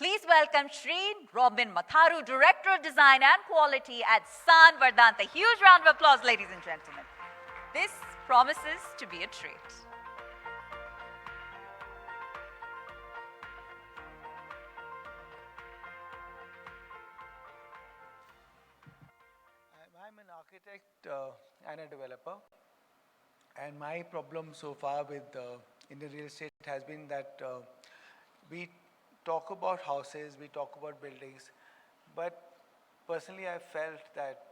Please welcome Shri, Robin Matharu, Director of Design and Quality at SAAN Verdante. Huge round of applause, ladies and gentlemen. This promises to be a treat. I'm an architect and a developer, and my problem so far with Indian real estate has been that we talk about houses, we talk about buildings, but personally I felt that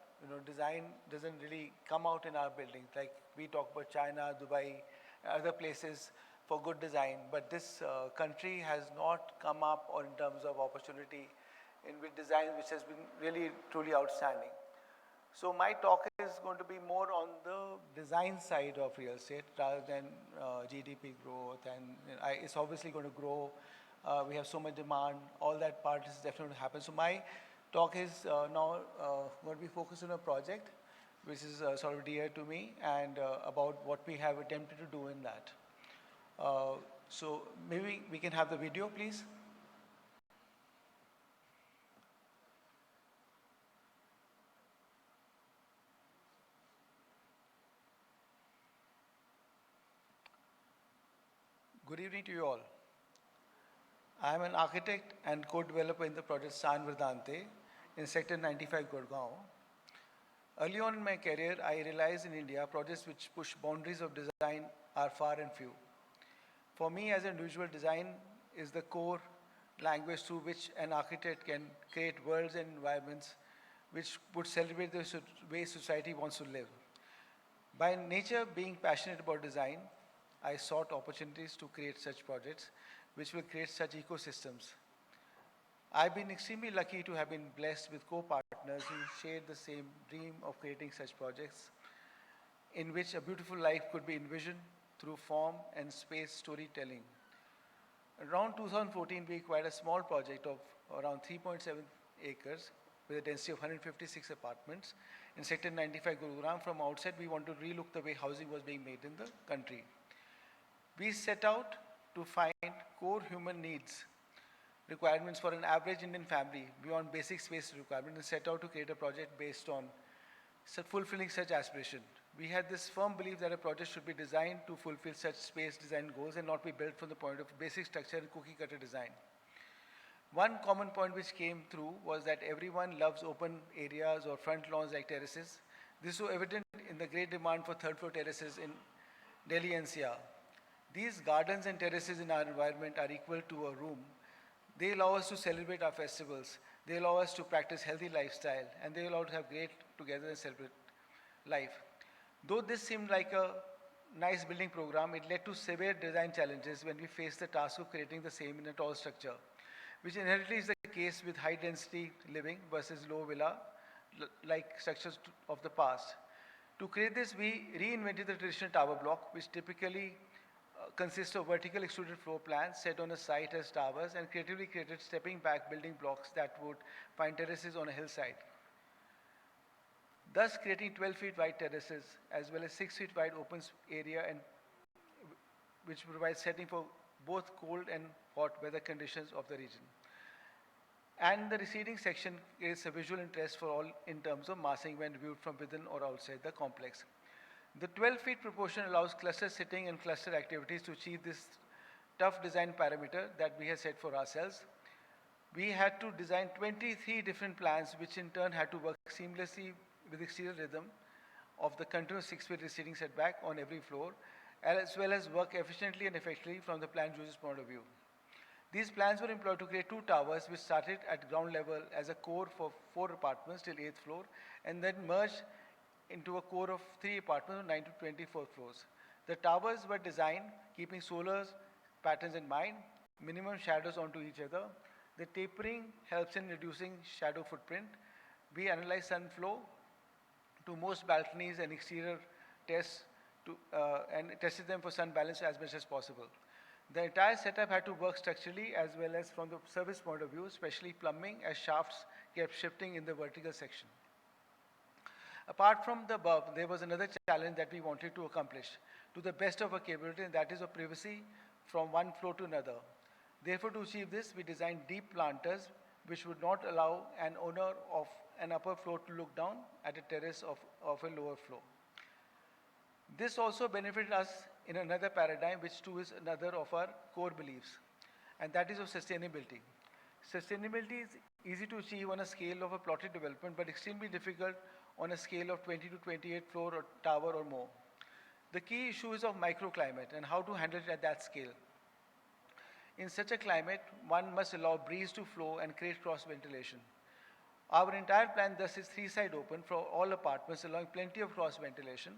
design doesn't really come out in our buildings. Like we talk about China, Dubai, other places for good design, but this country has not come up or in terms of opportunity in with design which has been really truly outstanding. So my talk is going to be more on the design side of real estate rather than GDP growth, and it's obviously going to grow. We have so much demand. All that part is definitely going to happen. So my talk is now going to be focused on a project which is sort of dear to me, and about what we have attempted to do in that. So maybe we can have the video, please. Good evening to you all. I am an architect and co-developer in the project SAAN Verdante in Sector 95, Gurgaon. Early on in my career, I realized in India, projects which push boundaries of design are far and few. For me, as an individual, design is the core language through which an architect can create worlds and environments which would celebrate the way society wants to live. By nature, being passionate about design, I sought opportunities to create such projects which will create such ecosystems. I've been extremely lucky to have been blessed with co-partners who share the same dream of creating such projects in which a beautiful life could be envisioned through form and space storytelling. Around 2014, we acquired a small project of around 3.7 acres with a density of 156 apartments in Sector 95, Gurugram. From outside, we want to relook the way housing was being made in the country. We set out to find core human needs, requirements for an average Indian family beyond basic space requirements, and set out to create a project based on fulfilling such aspiration. We had this firm belief that a project should be designed to fulfill such space design goals and not be built from the point of basic structure and cookie cutter design. One common point which came through was that everyone loves open areas or front lawns like terraces. This was evident in the great demand for third floor terraces in Delhi NCR. These gardens and terraces in our environment are equal to a room. They allow us to celebrate our festivals. They allow us to practice healthy lifestyle, and they allow us to have great together and celebrate life. Though this seemed like a nice building program, it led to severe design challenges when we faced the task of creating the same in a tall structure, which inherently is the case with high density living versus low villa like structures of the past. To create this, we reinvented the traditional tower block, which typically consists of vertical extruded floor plans set on a site as towers, and creatively created stepping back building blocks that would find terraces on a hillside, thus creating 12 feet wide terraces as well as 6 feet wide open area, and which provides setting for both cold and hot weather conditions of the region. And the receding section is a visual interest for all in terms of massing when viewed from within or outside the complex. The 12 feet proportion allows cluster sitting and cluster activities to achieve this tough design parameter that we had set for ourselves. We had to design 23 different plans, which in turn had to work seamlessly with exterior rhythm of the continuous 6 feet receding setback on every floor, as well as work efficiently and effectively from the plan user's point of view. These plans were employed to create two towers which started at ground level as a core for 4 apartments till 8th floor, and then merged into a core of 3 apartments on 9 to 24 floors. The towers were designed keeping solar patterns in mind, minimum shadows onto each other. The tapering helps in reducing shadow footprint. We analyzed sun flow to most balconies and exterior tests and tested them for sun balance as much as possible. The entire setup had to work structurally as well as from the service point of view, especially plumbing, as shafts kept shifting in the vertical section. Apart from the above, there was another challenge that we wanted to accomplish to the best of our capability, and that is of privacy from one floor to another. Therefore, to achieve this, we designed deep planters which would not allow an owner of an upper floor to look down at a terrace of a lower floor. This also benefited us in another paradigm, which too is another of our core beliefs, and that is of sustainability. Sustainability is easy to achieve on a scale of a plotted development, but extremely difficult on a scale of 20 to 28 floor or tower or more. The key issue is of microclimate and how to handle it at that scale. In such a climate, one must allow breeze to flow and create cross ventilation. Our entire plan thus is three-side open for all apartments, allowing plenty of cross ventilation.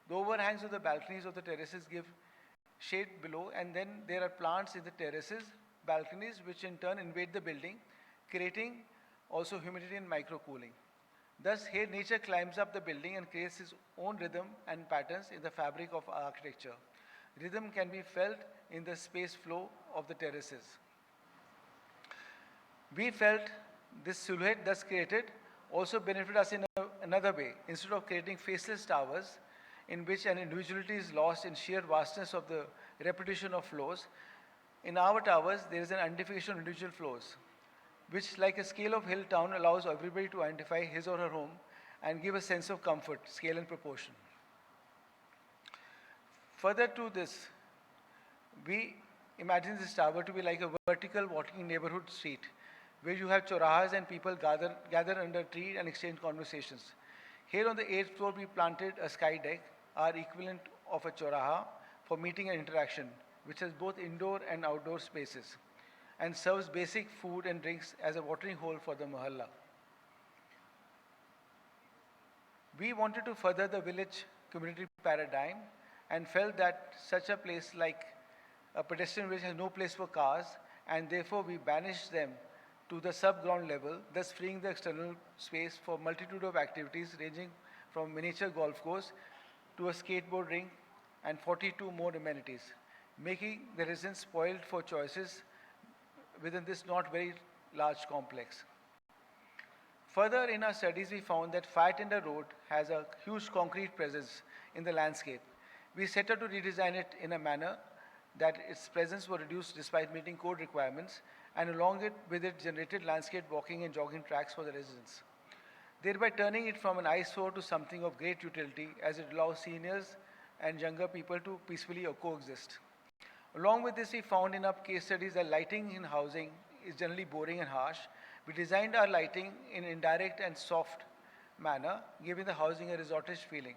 The overhangs of the balconies of the terraces give shade below, and then there are plants in the terraces, balconies, which in turn invade the building, creating also humidity and microcooling. Thus, here nature climbs up the building and creates its own rhythm and patterns in the fabric of architecture. Rhythm can be felt in the space flow of the terraces. We felt this silhouette thus created also benefited us in another way. Instead of creating faceless towers in which an individuality is lost in sheer vastness of the repetition of floors, in our towers there is an identification of individual floors, which like a scale of hill town allows everybody to identify his or her home and give a sense of comfort, scale and proportion. Further to this, we imagine this tower to be like a vertical walking neighborhood street where you have chorahas and people gather under a tree and exchange conversations. Here on the 8th floor, we planted a sky deck, our equivalent of a choraha, for meeting and interaction, which has both indoor and outdoor spaces and serves basic food and drinks as a watering hole for the mohalla. We wanted to further the village community paradigm and felt that such a place like a pedestrian village has no place for cars, and therefore we banished them to the sub-ground level, thus freeing the external space for multitude of activities ranging from miniature golf course to a skateboard rink and 42 more amenities, making the residents spoiled for choices within this not very large complex. Further, in our studies, we found that Fire Tender Road has a huge concrete presence in the landscape. We set out to redesign it in a manner that its presence was reduced despite meeting code requirements, and along with it generated landscape walking and jogging tracks for the residents, thereby turning it from an eyesore to something of great utility as it allows seniors and younger people to peacefully coexist. Along with this, we found in our case studies that lighting in housing is generally boring and harsh. We designed our lighting in an indirect and soft manner, giving the housing a resortish feeling.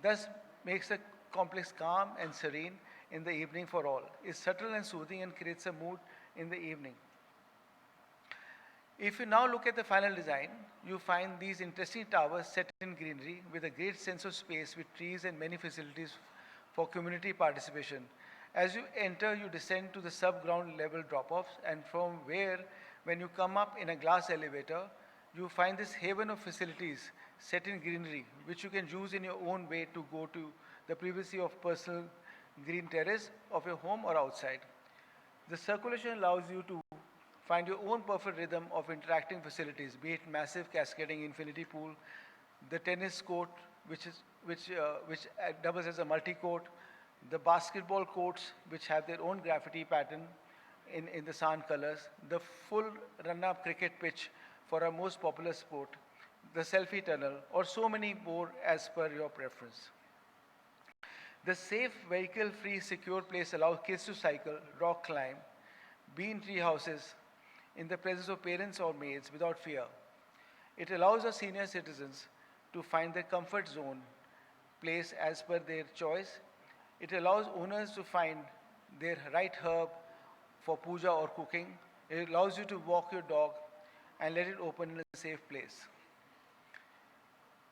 Thus makes the complex calm and serene in the evening for all. It's subtle and soothing and creates a mood in the evening. If you now look at the final design, you find these interesting towers set in greenery with a great sense of space with trees and many facilities for community participation. As you enter, you descend to the sub-ground level drop-offs, and from where, when you come up in a glass elevator, you find this haven of facilities set in greenery, which you can use in your own way to go to the privacy of personal green terrace of your home or outside. The circulation allows you to find your own perfect rhythm of interacting facilities, be it massive cascading infinity pool, the tennis court, which doubles as a multi-court, the basketball courts, which have their own graffiti pattern in the SAAN colors, the full run-up cricket pitch for our most popular sport, the selfie tunnel, or so many more as per your preference. The safe, vehicle-free, secure place allows kids to cycle, rock climb, be in tree houses in the presence of parents or maids without fear. It allows our senior citizens to find their comfort zone place as per their choice. It allows owners to find their right herb for puja or cooking. It allows you to walk your dog and let it open in a safe place.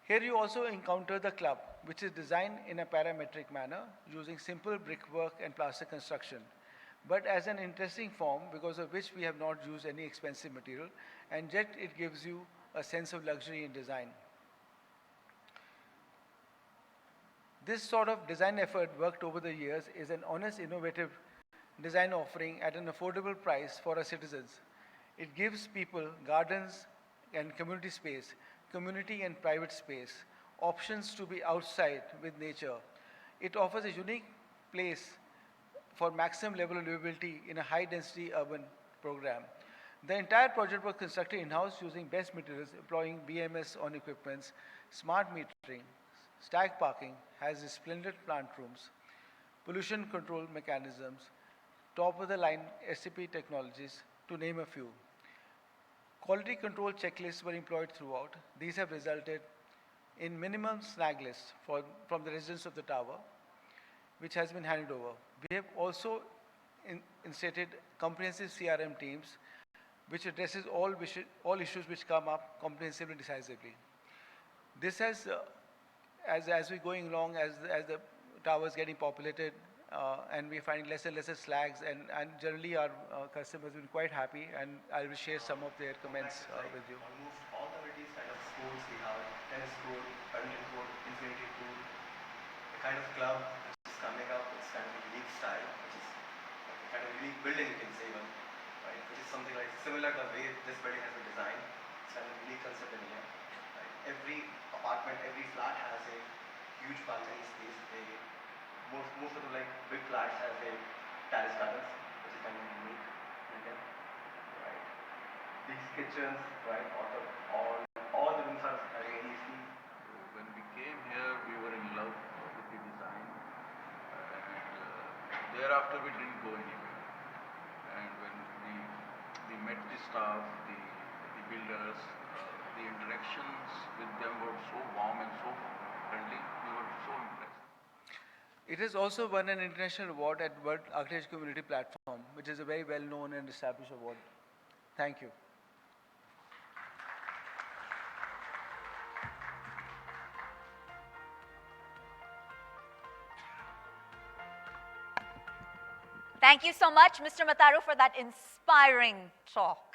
Here you also encounter the club, which is designed in a parametric manner using simple brickwork and plaster construction, but as an interesting form because of which we have not used any expensive material, and yet it gives you a sense of luxury in design. This sort of design effort worked over the years is an honest, innovative design offering at an affordable price for our citizens. It gives people gardens and community space, community and private space, options to be outside with nature. It offers a unique place for maximum level of livability in a high-density urban program. The entire project was constructed in-house using best materials, employing BMS on equipments, smart metering, stack parking, has splendid plant rooms, pollution control mechanisms, top-of-the-line SAP technologies, to name a few. Quality control checklists were employed throughout. These have resulted in minimum snag lists from the residents of the tower, which has been handed over. We have also instated comprehensive CRM teams, which addresses all issues which come up comprehensively and decisively. This has, as we're going along, as the tower is getting populated, and we're finding less and less slags, and generally our customers have been quite happy, and I will share some of their comments with you. Almost all the various kind of schools we have, tennis court, badminton court, infinity pool, the kind of club which is coming up, it's kind of a unique style, which is like a kind of unique building you can say even, right? Which is something like similar to the way this building has been designed. It's kind of a unique concept in here. Right? Every apartment, every flat has a huge balcony space. Most of the like big flats have a terrace gardens, which is kind of unique in India. Right? These kitchens, right? All the rooms are having AC. When we came here, we were in love with the design, and thereafter we didn't go anywhere. And when we met the staff, the builders, the interactions with them were so warm and so friendly. We were so impressed. It has also won an international award at World Architecture Community Platform, which is a very well-known and established award. Thank you. Thank you so much, Mr. Matharu, for that inspiring talk.